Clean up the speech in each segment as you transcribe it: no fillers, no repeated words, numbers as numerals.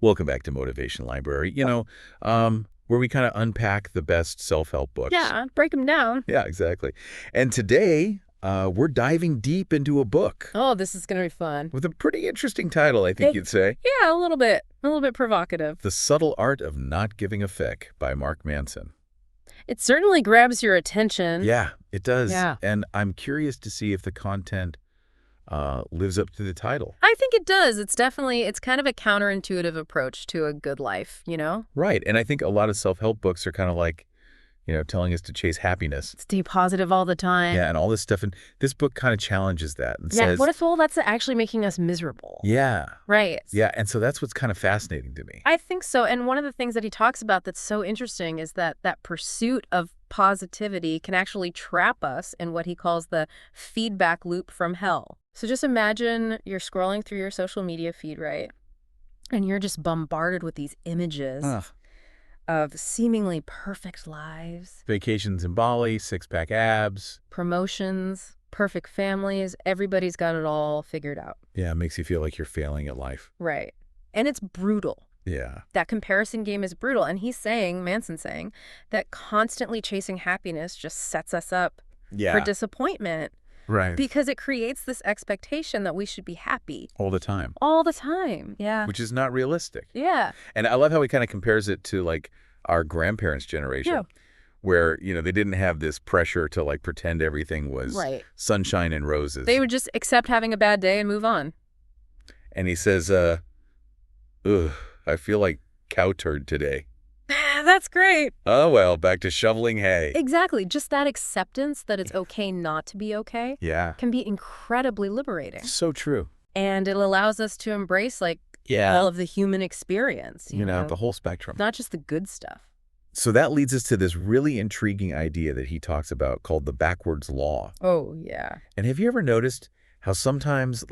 Welcome back to Motivation Library, where we kind of unpack the best self-help books. Yeah, break them down. Yeah, exactly. And today, we're diving deep into a book Oh, this is going to be fun. with a pretty interesting title, I think you'd say. Yeah, a little bit provocative. The Subtle Art of Not Giving a Feck by Mark Manson. It certainly grabs your attention. Yeah, it does. Yeah. And I'm curious to see if the content lives up to the title. I think it does. It's kind of a counterintuitive approach to a good life, you know? Right. And I think a lot of self-help books are kind of like, telling us to chase happiness. Stay positive all the time. Yeah, and all this stuff. And this book kind of challenges that and Yeah, says... what if all that's actually making us miserable? Yeah. Right. Yeah, and so that's what's kind of fascinating to me. I think so. And one of the things that he talks about that's so interesting is that pursuit of positivity can actually trap us in what he calls the feedback loop from hell. So just imagine you're scrolling through your social media feed, right? And you're just bombarded with these images of seemingly perfect lives. Vacations in Bali, six-pack abs. Promotions, perfect families. Everybody's got it all figured out. Yeah, it makes you feel like you're failing at life. Right. And it's brutal. Yeah. That comparison game is brutal. And Manson's saying, that constantly chasing happiness just sets us up for disappointment. Right. Because it creates this expectation that we should be happy. All the time. All the time, yeah. Which is not realistic. Yeah. And I love how he kind of compares it to, like, our grandparents' generation. Yeah. Where, they didn't have this pressure to, like, pretend everything was sunshine and roses. They would just accept having a bad day and move on. And he says, ugh, I feel like cow turd today. That's great. Oh, well, back to shoveling hay. Exactly. Just that acceptance that it's okay not to be okay can be incredibly liberating. So true. And it allows us to embrace, all of the human experience. You know, the whole spectrum. Not just the good stuff. So that leads us to this really intriguing idea that he talks about called the backwards law. Oh, yeah. And have you ever noticed how sometimes,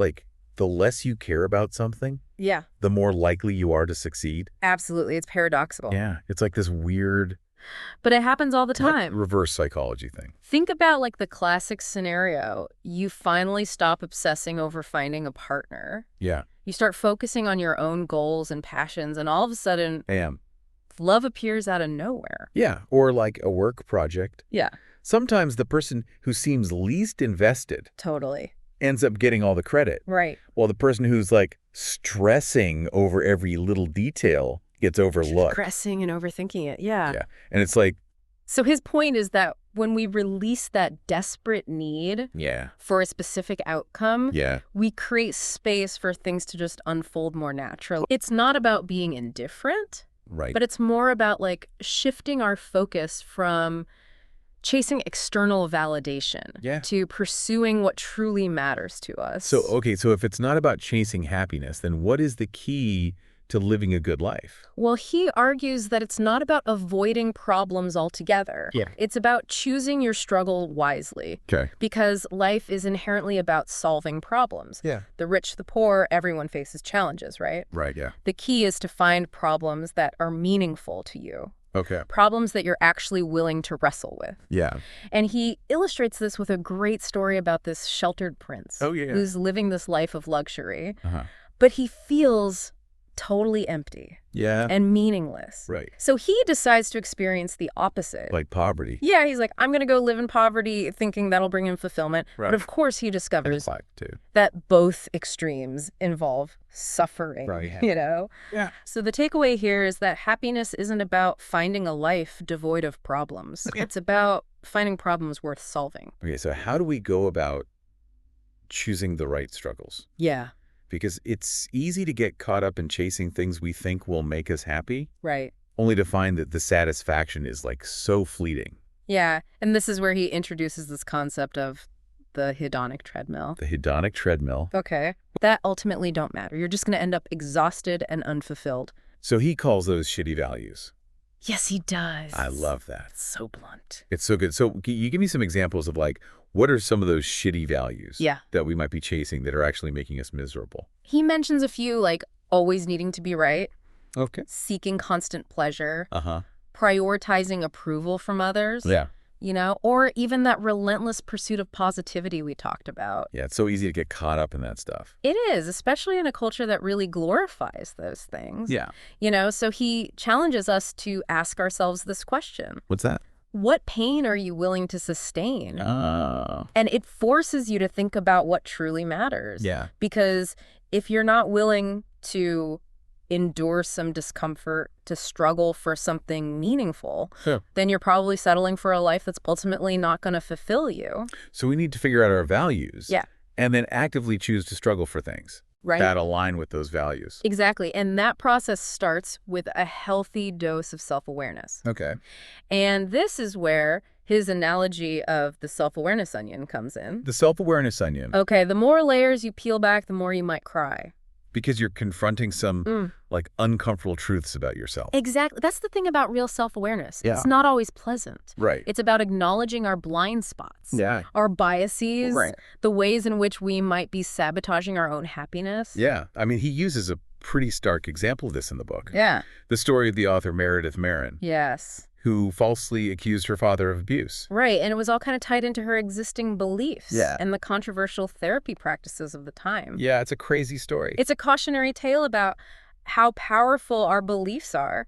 the less you care about something, the more likely you are to succeed? Absolutely. It's paradoxical. Yeah. It's like this weird... But it happens all the time. Reverse psychology thing. Think about, the classic scenario. You finally stop obsessing over finding a partner. Yeah. You start focusing on your own goals and passions, and all of a sudden... Bam. Love appears out of nowhere. Yeah. Or like a work project. Yeah. Sometimes the person who seems least invested... Totally. ends up getting all the credit. Right. While the person who's stressing over every little detail gets overlooked. Stressing and overthinking it. Yeah. Yeah. And it's like... So his point is that when we release that desperate need for a specific outcome, we create space for things to just unfold more naturally. It's not about being indifferent, but it's more about shifting our focus from chasing external validation to pursuing what truly matters to us. So, okay, so if it's not about chasing happiness, then what is the key to living a good life? Well, he argues that it's not about avoiding problems altogether. Yeah. It's about choosing your struggle wisely. Okay. Because life is inherently about solving problems. Yeah. The rich, the poor, everyone faces challenges, right? Right, yeah. The key is to find problems that are meaningful to you. Okay. Problems that you're actually willing to wrestle with. Yeah. And he illustrates this with a great story about this sheltered prince who's living this life of luxury. But he feels totally empty and meaningless. Right. So he decides to experience the opposite. Like poverty. Yeah, he's like, I'm going to go live in poverty thinking that'll bring him fulfillment. But of course he discovers that both extremes involve suffering, Yeah. So the takeaway here is that happiness isn't about finding a life devoid of problems. It's about finding problems worth solving. Okay, so how do we go about choosing the right struggles? Yeah. Because it's easy to get caught up in chasing things we think will make us happy. Right. Only to find that the satisfaction is so fleeting. Yeah. And this is where he introduces this concept of the hedonic treadmill. The hedonic treadmill. Okay. That ultimately don't matter. You're just going to end up exhausted and unfulfilled. So he calls those shitty values. Yes, he does. I love that. It's so blunt. It's so good. So can you give me some examples of what are some of those shitty values that we might be chasing that are actually making us miserable? He mentions a few, always needing to be right. Okay. Seeking constant pleasure. Prioritizing approval from others. Yeah. or even that relentless pursuit of positivity we talked about. Yeah, it's so easy to get caught up in that stuff. It is, especially in a culture that really glorifies those things. Yeah. So he challenges us to ask ourselves this question. What's that? What pain are you willing to sustain? Oh. And it forces you to think about what truly matters. Yeah. Because if you're not willing to endure some discomfort, to struggle for something meaningful, then you're probably settling for a life that's ultimately not going to fulfill you. So we need to figure out our values. Yeah. And then actively choose to struggle for things. Right. That align with those values. Exactly. And that process starts with a healthy dose of self-awareness. Okay. And this is where his analogy of the self-awareness onion comes in. The self-awareness onion. Okay, the more layers you peel back, the more you might cry. Because you're confronting some, uncomfortable truths about yourself. Exactly. That's the thing about real self-awareness. Yeah. It's not always pleasant. Right. It's about acknowledging our blind spots. Yeah. Our biases. Right. The ways in which we might be sabotaging our own happiness. Yeah. I mean, he uses a pretty stark example of this in the book. Yeah. The story of the author Meredith Marin. Yes. Who falsely accused her father of abuse. Right, and it was all kind of tied into her existing beliefs and the controversial therapy practices of the time. Yeah, it's a crazy story. It's a cautionary tale about how powerful our beliefs are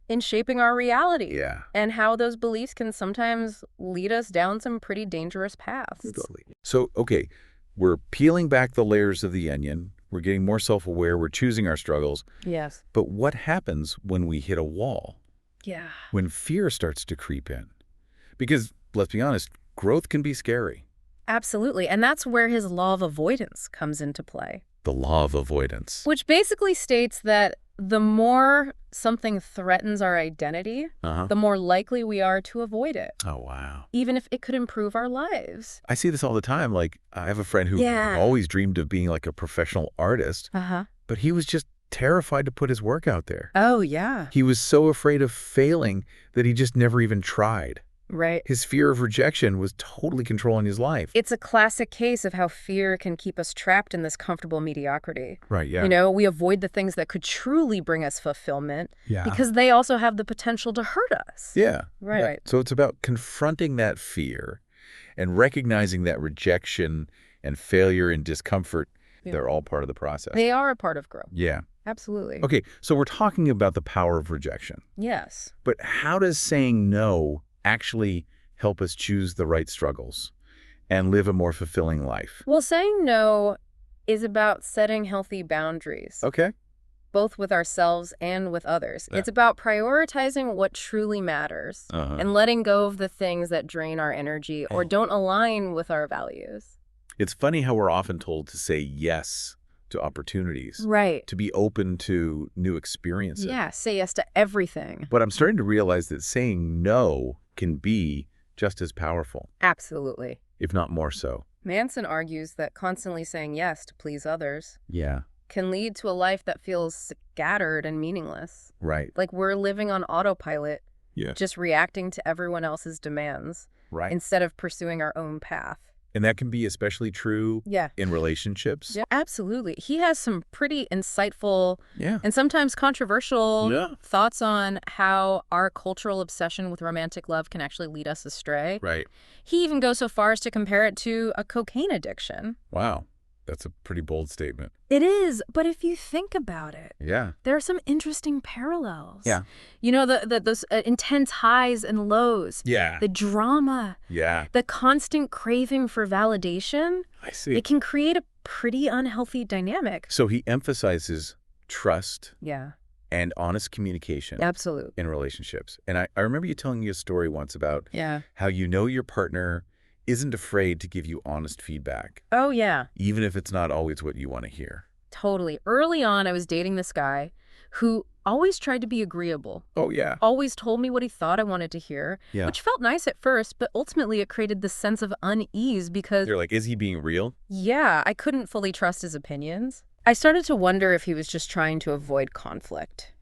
in shaping our reality. Yeah. And how those beliefs can sometimes lead us down some pretty dangerous paths. Totally. So, okay, we're peeling back the layers of the onion. We're getting more self-aware. We're choosing our struggles. Yes. But what happens when we hit a wall? Yeah. When fear starts to creep in. Because, let's be honest, growth can be scary. Absolutely. And that's where his law of avoidance comes into play. The law of avoidance. Which basically states that the more something threatens our identity, the more likely we are to avoid it. Oh, wow. Even if it could improve our lives. I see this all the time. Like, I have a friend who always dreamed of being like a professional artist, but he was just terrified to put his work out there. Oh, yeah. He was so afraid of failing that he just never even tried. Right. His fear of rejection was totally controlling his life. It's a classic case of how fear can keep us trapped in this comfortable mediocrity. Right, yeah. We avoid the things that could truly bring us fulfillment because they also have the potential to hurt us. Yeah. Right. So it's about confronting that fear and recognizing that rejection and failure and discomfort, they're all part of the process. They are a part of growth. Yeah. Absolutely. Okay, so we're talking about the power of rejection. Yes. But how does saying no actually help us choose the right struggles and live a more fulfilling life? Well, saying no is about setting healthy boundaries. Okay. Both with ourselves and with others. Yeah. It's about prioritizing what truly matters and letting go of the things that drain our energy or don't align with our values. It's funny how we're often told to say yes to opportunities. Right. To be open to new experiences. Yeah, say yes to everything. But I'm starting to realize that saying no can be just as powerful. Absolutely. If not more so. Manson argues that constantly saying yes to please others can lead to a life that feels scattered and meaningless. Right. Like we're living on autopilot, just reacting to everyone else's demands instead of pursuing our own path. And that can be especially true in relationships. Yeah, absolutely. He has some pretty insightful and sometimes controversial thoughts on how our cultural obsession with romantic love can actually lead us astray. Right. He even goes so far as to compare it to a cocaine addiction. Wow. That's a pretty bold statement. It is, but if you think about it, there are some interesting parallels. Yeah. Those intense highs and lows. Yeah. The drama. Yeah. The constant craving for validation. I see. It can create a pretty unhealthy dynamic. So he emphasizes trust. Yeah. And honest communication. Absolutely. In relationships. And I remember you telling me a story once about how your partner isn't afraid to give you honest feedback. Oh, yeah. Even if it's not always what you want to hear. Totally. Early on, I was dating this guy who always tried to be agreeable. Oh, yeah. Always told me what he thought I wanted to hear, which felt nice at first, but ultimately it created this sense of unease because... You're like, is he being real? Yeah, I couldn't fully trust his opinions. I started to wonder if he was just trying to avoid conflict.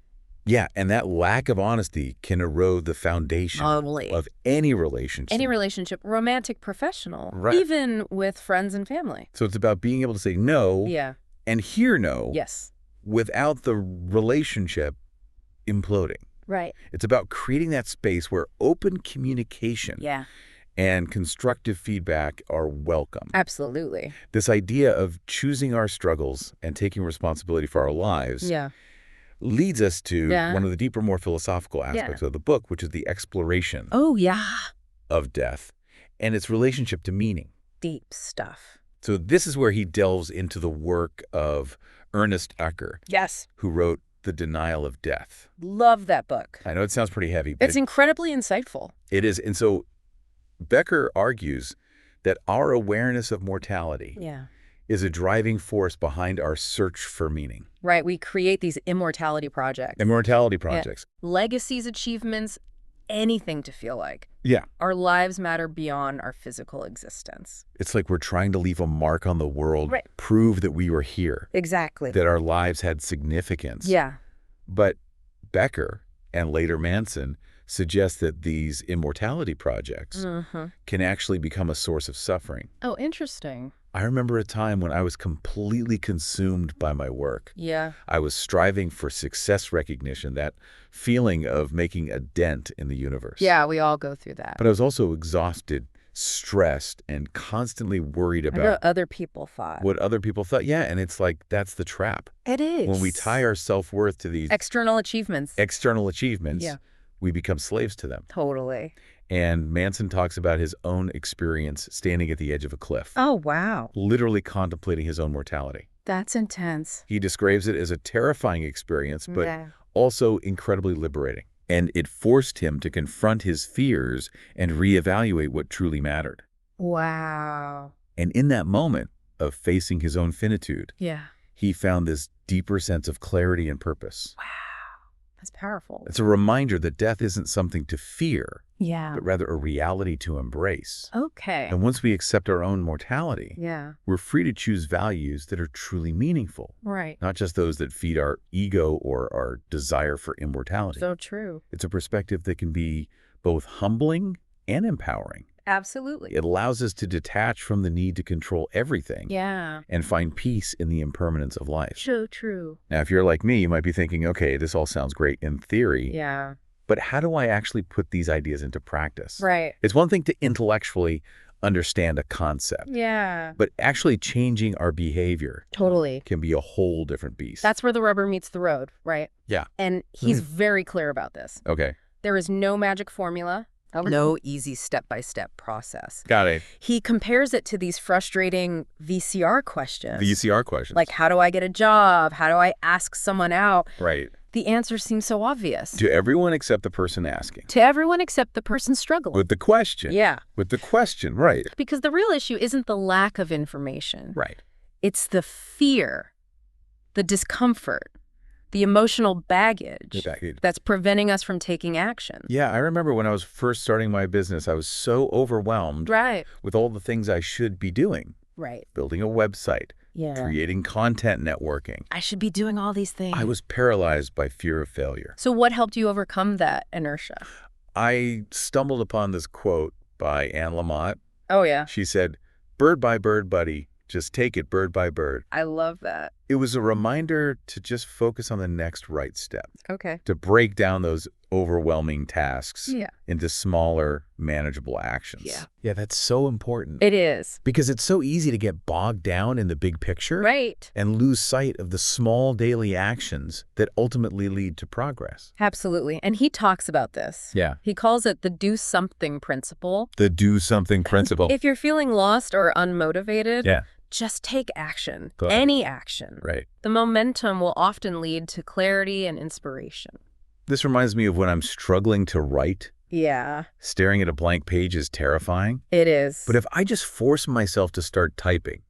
Yeah, and that lack of honesty can erode the foundation of any relationship. Any relationship, romantic, professional, even with friends and family. So it's about being able to say no and hear no without the relationship imploding. Right. It's about creating that space where open communication and constructive feedback are welcome. Absolutely. This idea of choosing our struggles and taking responsibility for our lives leads us to one of the deeper, more philosophical aspects of the book, which is the exploration of death and its relationship to meaning. Deep stuff. So this is where he delves into the work of Ernest Ucker, who wrote The Denial of Death. Love that book. I know it sounds pretty heavy, but it's incredibly insightful. It is. And so Becker argues that our awareness of mortality is a driving force behind our search for meaning. Right. We create these immortality projects. Immortality projects. Legacies, achievements, anything to feel like. Yeah. Our lives matter beyond our physical existence. It's like we're trying to leave a mark on the world, prove that we were here. Exactly. That our lives had significance. Yeah. But Becker and later Manson suggest that these immortality projects can actually become a source of suffering. Oh, interesting. I remember a time when I was completely consumed by my work. Yeah. I was striving for success recognition, that feeling of making a dent in the universe. Yeah, we all go through that. But I was also exhausted, stressed, and constantly worried about what other people thought. What other people thought. Yeah, and it's like that's the trap. It is. When we tie our self-worth to these external achievements, we become slaves to them. Totally. And Manson talks about his own experience standing at the edge of a cliff. Oh, wow. Literally contemplating his own mortality. That's intense. He describes it as a terrifying experience, but also incredibly liberating. And it forced him to confront his fears and reevaluate what truly mattered. Wow. And in that moment of facing his own finitude, he found this deeper sense of clarity and purpose. Wow. That's powerful. It's a reminder that death isn't something to fear, but rather a reality to embrace. Okay. And once we accept our own mortality, we're free to choose values that are truly meaningful. Right. Not just those that feed our ego or our desire for immortality. So true. It's a perspective that can be both humbling and empowering. Absolutely. It allows us to detach from the need to control everything and find peace in the impermanence of life. So true. Now, if you're like me, you might be thinking, okay, this all sounds great in theory. Yeah. But how do I actually put these ideas into practice? Right. It's one thing to intellectually understand a concept. Yeah. But actually changing our behavior can be a whole different beast. That's where the rubber meets the road, right? Yeah. And he's very clear about this. Okay. There is no magic formula. No easy step-by-step process. Got it. He compares it to these frustrating VCR questions. VCR questions. Like, how do I get a job? How do I ask someone out? Right. The answer seems so obvious. To everyone except the person asking. To everyone except the person struggling. With the question. Yeah. With the question, right. Because the real issue isn't the lack of information. Right. It's the fear, the discomfort, the emotional baggage that's preventing us from taking action. Yeah, I remember when I was first starting my business, I was so overwhelmed with all the things I should be doing. Right. Building a website, creating content networking. I should be doing all these things. I was paralyzed by fear of failure. So what helped you overcome that inertia? I stumbled upon this quote by Anne Lamott. Oh, yeah. She said, "Bird by bird, buddy. Just take it bird by bird." I love that. It was a reminder to just focus on the next right step. Okay. To break down those overwhelming tasks Yeah. into smaller, manageable actions. Yeah. Yeah, that's so important. It is. Because it's so easy to get bogged down in the big picture. Right. And lose sight of the small daily actions that ultimately lead to progress. Absolutely. And he talks about this. Yeah. He calls it the do something principle. The do something principle. If you're feeling lost or unmotivated, yeah. just take action. Totally. Any action. Right. The momentum will often lead to clarity and inspiration. This reminds me of when I'm struggling to write. Yeah. Staring at a blank page is terrifying. It is. But if I just force myself to start typing,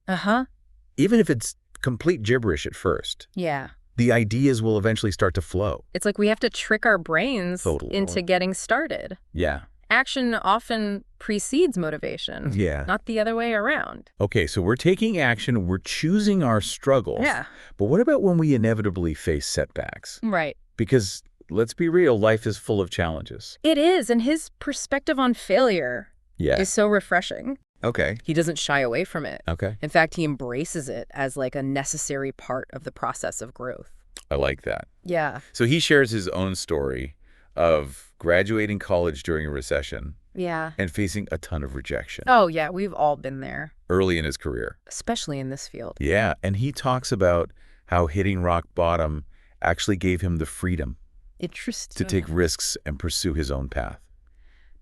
even if it's complete gibberish at first, the ideas will eventually start to flow. It's like we have to trick our brains into getting started. Yeah. Action often precedes motivation. Yeah. Not the other way around. Okay, so we're taking action, we're choosing our struggles. Yeah. But what about when we inevitably face setbacks? Right. Because let's be real, life is full of challenges. It is, and his perspective on failure is so refreshing. Okay. He doesn't shy away from it. Okay. In fact, he embraces it as like a necessary part of the process of growth. I like that. Yeah. So he shares his own story of graduating college during a recession. Yeah. And facing a ton of rejection. Oh, yeah. We've all been there. Early in his career. Especially in this field. Yeah. And he talks about how hitting rock bottom actually gave him the freedom to take risks and pursue his own path.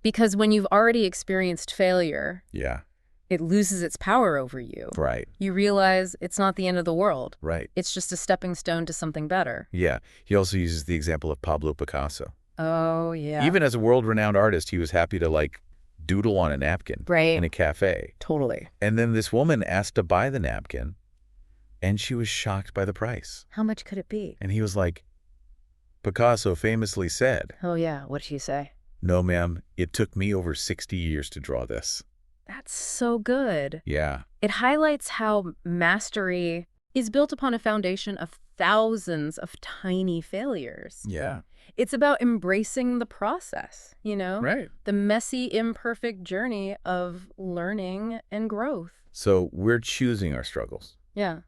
Because when you've already experienced failure, yeah, it loses its power over you. Right. You realize it's not the end of the world. Right. It's just a stepping stone to something better. Yeah. He also uses the example of Pablo Picasso. Oh, yeah. Even as a world-renowned artist, he was happy to, like, doodle on a napkin in a cafe. Totally. And then this woman asked to buy the napkin, and she was shocked by the price. How much could it be? And he was like, Picasso famously said. Oh, yeah. What did she say? No, ma'am. It took me over 60 years to draw this. That's so good. Yeah. It highlights how mastery is built upon a foundation of thousands of tiny failures. Yeah. It's about embracing the process, you know? Right. The messy, imperfect journey of learning and growth. So we're choosing our struggles. Yeah.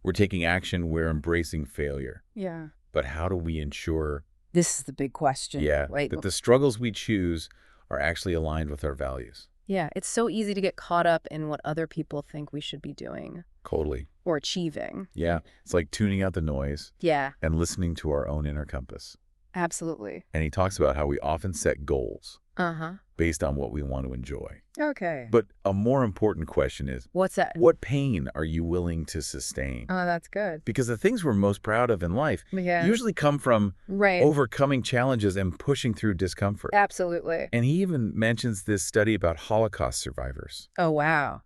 We're taking action. We're embracing failure. Yeah. But how do we ensure... This is the big question. Yeah, that the struggles we choose are actually aligned with our values. Yeah, it's so easy to get caught up in what other people think we should be doing. Totally. Or achieving. Yeah, it's like tuning out the noise. Yeah. And listening to our own inner compass. Absolutely. And he talks about how we often set goals based on what we want to enjoy. Okay. But a more important question is, what's that? What pain are you willing to sustain? Oh, that's good. Because the things we're most proud of in life usually come from overcoming challenges and pushing through discomfort. Absolutely. And he even mentions this study about Holocaust survivors. Oh, wow.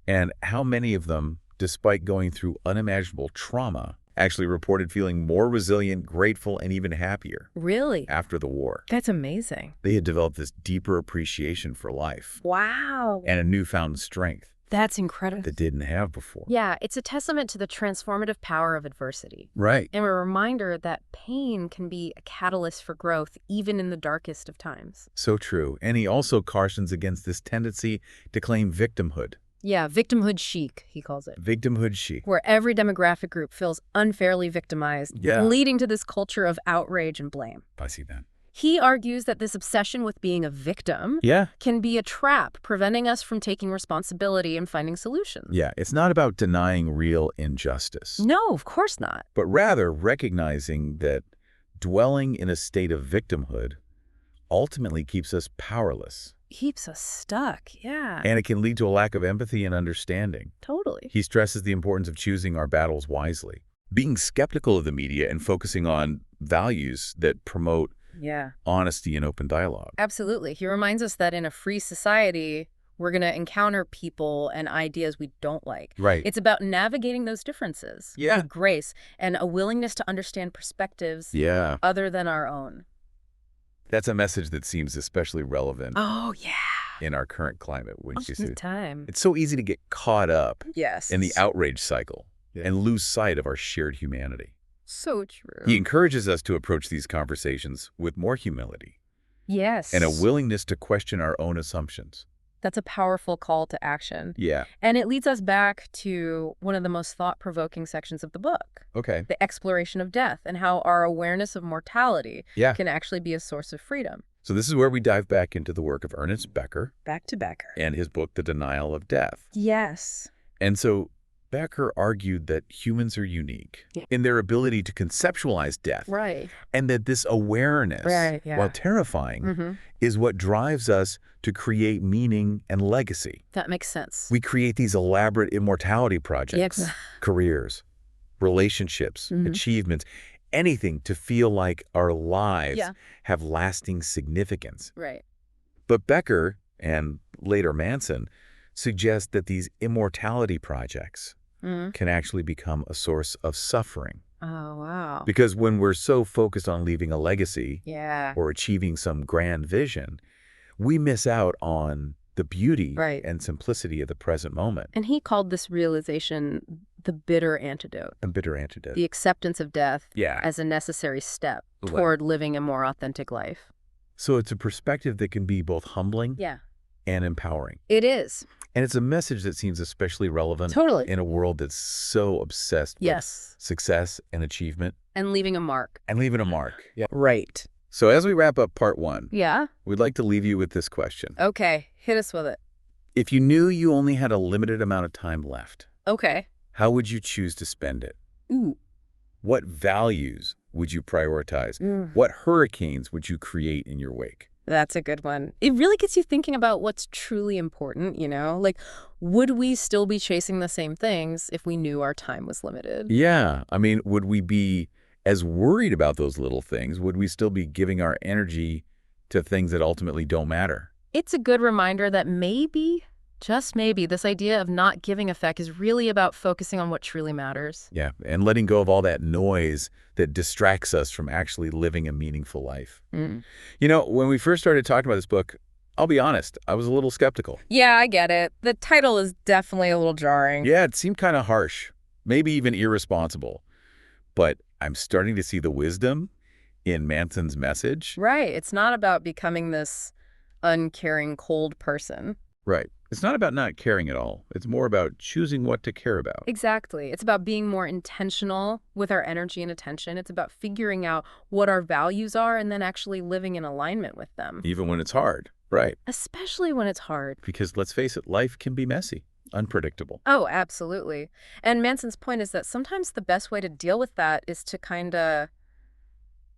And how many of them, despite going through unimaginable trauma, actually reported feeling more resilient, grateful, and even happier. Really? After the war. That's amazing. They had developed this deeper appreciation for life. Wow. And a newfound strength. That's incredible. That didn't have before. Yeah, it's a testament to the transformative power of adversity. Right. And a reminder that pain can be a catalyst for growth, even in the darkest of times. So true. And he also cautions against this tendency to claim victimhood. Yeah, victimhood chic, he calls it. Victimhood chic. Where every demographic group feels unfairly victimized, leading to this culture of outrage and blame. I see that. He argues that this obsession with being a victim can be a trap, preventing us from taking responsibility and finding solutions. Yeah, it's not about denying real injustice. No, of course not. But rather recognizing that dwelling in a state of victimhood ultimately keeps us powerless. Keeps us stuck, yeah. And it can lead to a lack of empathy and understanding. Totally. He stresses the importance of choosing our battles wisely, being skeptical of the media and focusing on values that promote honesty and open dialogue. Absolutely. He reminds us that in a free society, we're going to encounter people and ideas we don't like. Right. It's about navigating those differences with grace and a willingness to understand perspectives other than our own. That's a message that seems especially relevant. Oh, yeah. In our current climate. It's so easy to get caught up in the outrage cycle and lose sight of our shared humanity. So true. He encourages us to approach these conversations with more humility. Yes. And a willingness to question our own assumptions. That's a powerful call to action. Yeah. And it leads us back to one of the most thought-provoking sections of the book. Okay. The exploration of death and how our awareness of mortality can actually be a source of freedom. So this is where we dive back into the work of Ernest Becker. Back to Becker. And his book, The Denial of Death. Yes. And so Becker argued that humans are unique in their ability to conceptualize death. Right. And that this awareness, while terrifying, is what drives us to create meaning and legacy. That makes sense. We create these elaborate immortality projects, careers, relationships, achievements, anything to feel like our lives have lasting significance. Right. But Becker, and later Manson, suggest that these immortality projects can actually become a source of suffering. Oh, wow. Because when we're so focused on leaving a legacy or achieving some grand vision, we miss out on the beauty and simplicity of the present moment. And he called this realization the bitter antidote. A bitter antidote. The acceptance of death as a necessary step toward living a more authentic life. So it's a perspective that can be both humbling and empowering. It is. And it's a message that seems especially relevant in a world that's so obsessed with success and achievement. And leaving a mark. And leaving a mark. Yeah. Right. So as we wrap up part 1, yeah, we'd like to leave you with this question. Okay, hit us with it. If you knew you only had a limited amount of time left, Okay. how would you choose to spend it? Ooh. What values would you prioritize? Mm. What hurricanes would you create in your wake? That's a good one. It really gets you thinking about what's truly important, Like, would we still be chasing the same things if we knew our time was limited? Yeah. I mean, would we be as worried about those little things? Would we still be giving our energy to things that ultimately don't matter? It's a good reminder that maybe, just maybe, this idea of not giving effect is really about focusing on what truly matters. Yeah, and letting go of all that noise that distracts us from actually living a meaningful life. Mm. When we first started talking about this book, I'll be honest, I was a little skeptical. Yeah, I get it. The title is definitely a little jarring. Yeah, it seemed kind of harsh, maybe even irresponsible. But I'm starting to see the wisdom in Manson's message. Right. It's not about becoming this uncaring, cold person. Right. It's not about not caring at all. It's more about choosing what to care about. Exactly. It's about being more intentional with our energy and attention. It's about figuring out what our values are and then actually living in alignment with them. Even when it's hard. Right. Especially when it's hard. Because let's face it, life can be messy, unpredictable. Oh, absolutely. And Manson's point is that sometimes the best way to deal with that is to kind of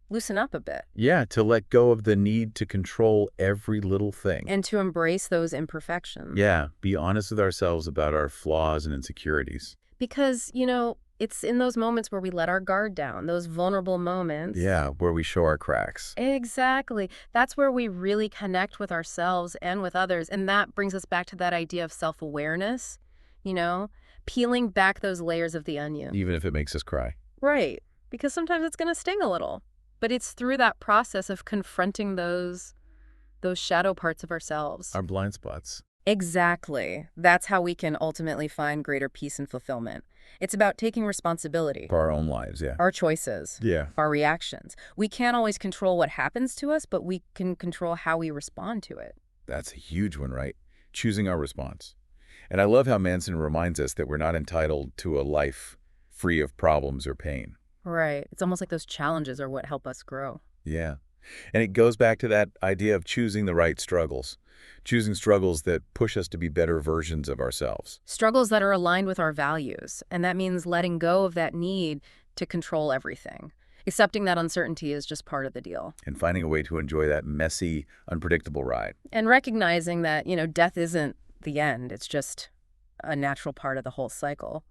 loosen up a bit. Yeah, to let go of the need to control every little thing. And to embrace those imperfections. Yeah, be honest with ourselves about our flaws and insecurities. Because, it's in those moments where we let our guard down, those vulnerable moments. Yeah, where we show our cracks. Exactly. That's where we really connect with ourselves and with others. And that brings us back to that idea of self-awareness, peeling back those layers of the onion. Even if it makes us cry. Right. Because sometimes it's going to sting a little. But it's through that process of confronting those shadow parts of ourselves. Our blind spots. Exactly. That's how we can ultimately find greater peace and fulfillment. It's about taking responsibility. For our own lives, yeah. Our choices. Yeah. Our reactions. We can't always control what happens to us, but we can control how we respond to it. That's a huge one, right? Choosing our response. And I love how Manson reminds us that we're not entitled to a life free of problems or pain. Right. It's almost like those challenges are what help us grow. Yeah. And it goes back to that idea of choosing the right struggles. Choosing struggles that push us to be better versions of ourselves. Struggles that are aligned with our values. And that means letting go of that need to control everything. Accepting that uncertainty is just part of the deal. And finding a way to enjoy that messy, unpredictable ride. And recognizing that, death isn't the end. It's just a natural part of the whole cycle.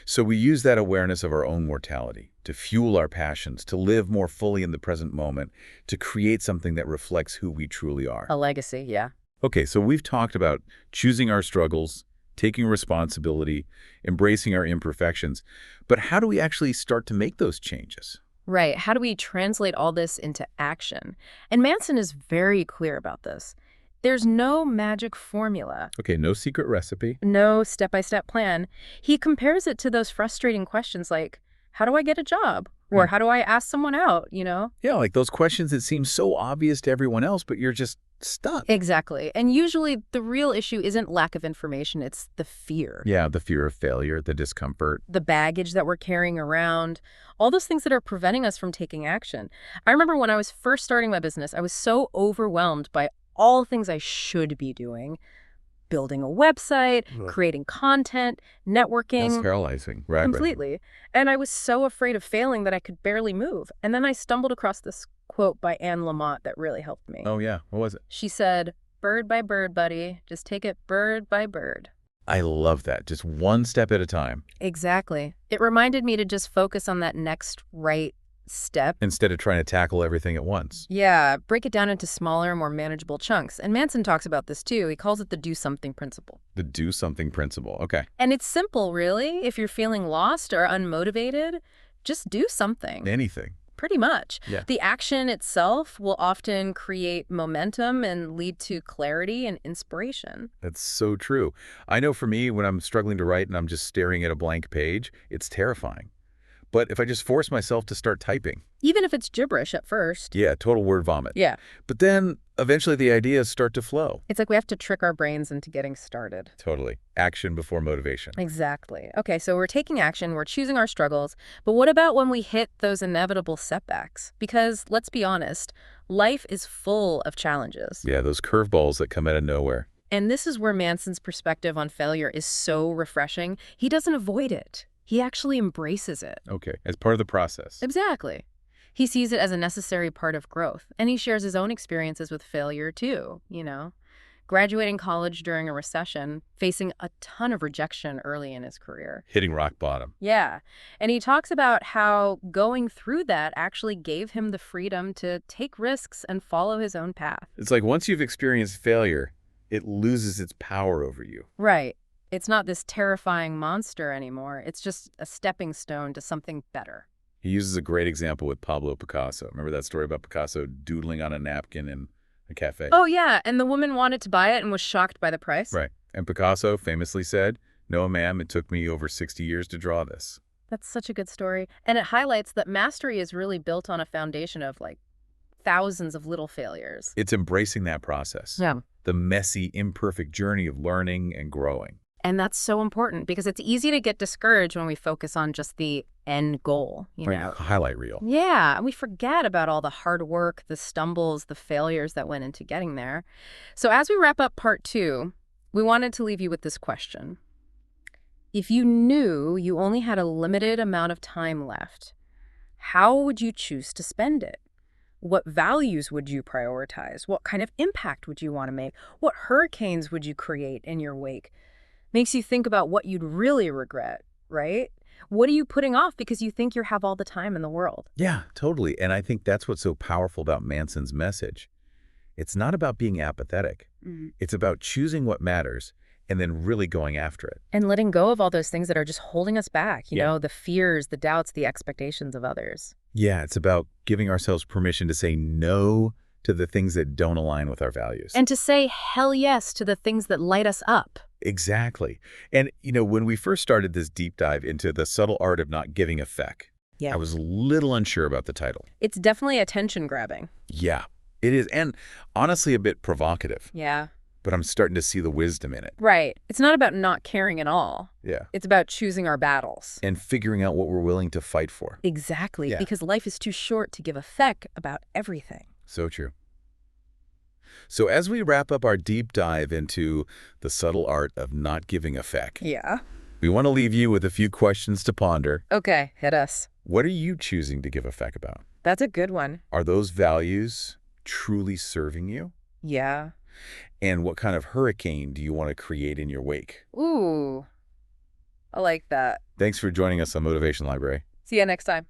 So we use that awareness of our own mortality to fuel our passions, to live more fully in the present moment, to create something that reflects who we truly are. A legacy, yeah. Okay, so we've talked about choosing our struggles, taking responsibility, embracing our imperfections. But how do we actually start to make those changes? Right. How do we translate all this into action? And Manson is very clear about this. There's no magic formula. Okay, no secret recipe. No step-by-step plan. He compares it to those frustrating questions like, how do I get a job? Or how do I ask someone out, Yeah, like those questions that seem so obvious to everyone else, but you're just stuck. Exactly. And usually the real issue isn't lack of information, it's the fear. Yeah, the fear of failure, the discomfort. The baggage that we're carrying around, all those things that are preventing us from taking action. I remember when I was first starting my business, I was so overwhelmed by all things I should be doing. Building a website, creating content, networking. That's paralyzing. Right. Completely. And I was so afraid of failing that I could barely move. And then I stumbled across this quote by Anne Lamott that really helped me. Oh, yeah. What was it? She said, "Bird by bird, buddy. Just take it bird by bird." I love that. Just one step at a time. Exactly. It reminded me to just focus on that next right step. Instead of trying to tackle everything at once. Yeah, break it down into smaller, more manageable chunks. And Manson talks about this too. He calls it the do something principle. The do something principle. Okay. And it's simple, really. If you're feeling lost or unmotivated, just do something. Anything. Pretty much. Yeah. The action itself will often create momentum and lead to clarity and inspiration. That's so true. I know for me, when I'm struggling to write and I'm just staring at a blank page, it's terrifying. But if I just force myself to start typing. Even if it's gibberish at first. Yeah, total word vomit. Yeah. But then eventually the ideas start to flow. It's like we have to trick our brains into getting started. Totally. Action before motivation. Exactly. Okay, so we're taking action, we're choosing our struggles, but what about when we hit those inevitable setbacks? Because, let's be honest, life is full of challenges. Yeah, those curveballs that come out of nowhere. And this is where Manson's perspective on failure is so refreshing. He doesn't avoid it. He actually embraces it. Okay, as part of the process. Exactly. He sees it as a necessary part of growth, and he shares his own experiences with failure too, Graduating college during a recession, facing a ton of rejection early in his career. Hitting rock bottom. Yeah, and he talks about how going through that actually gave him the freedom to take risks and follow his own path. It's like once you've experienced failure, it loses its power over you. Right. It's not this terrifying monster anymore. It's just a stepping stone to something better. He uses a great example with Pablo Picasso. Remember that story about Picasso doodling on a napkin in a cafe? Oh, yeah, and the woman wanted to buy it and was shocked by the price? Right. And Picasso famously said, "No, ma'am, it took me over 60 years to draw this." That's such a good story. And it highlights that mastery is really built on a foundation of, thousands of little failures. It's embracing that process. Yeah. The messy, imperfect journey of learning and growing. And that's so important because it's easy to get discouraged when we focus on just the end goal, Highlight reel. Yeah, and we forget about all the hard work, the stumbles, the failures that went into getting there. So as we wrap up part 2, we wanted to leave you with this question. If you knew you only had a limited amount of time left, how would you choose to spend it? What values would you prioritize? What kind of impact would you want to make? What hurricanes would you create in your wake? Makes you think about what you'd really regret, right? What are you putting off because you think you have all the time in the world? Yeah, totally. And I think that's what's so powerful about Manson's message. It's not about being apathetic. It's about choosing what matters and then really going after it. And letting go of all those things that are just holding us back, the fears, the doubts, the expectations of others. Yeah, it's about giving ourselves permission to say no to the things that don't align with our values. And to say hell yes to the things that light us up. Exactly. And, when we first started this deep dive into the subtle art of not giving a feck, I was a little unsure about the title. It's definitely attention-grabbing. Yeah, it is. And honestly, a bit provocative. Yeah. But I'm starting to see the wisdom in it. Right. It's not about not caring at all. Yeah. It's about choosing our battles. And figuring out what we're willing to fight for. Exactly. Yeah. Because life is too short to give a feck about everything. So true. So as we wrap up our deep dive into the subtle art of not giving a feck, we want to leave you with a few questions to ponder. Okay, hit us. What are you choosing to give a feck about? That's a good one. Are those values truly serving you? Yeah. And what kind of hurricane do you want to create in your wake? Ooh, I like that. Thanks for joining us on Motivation Library. See you next time.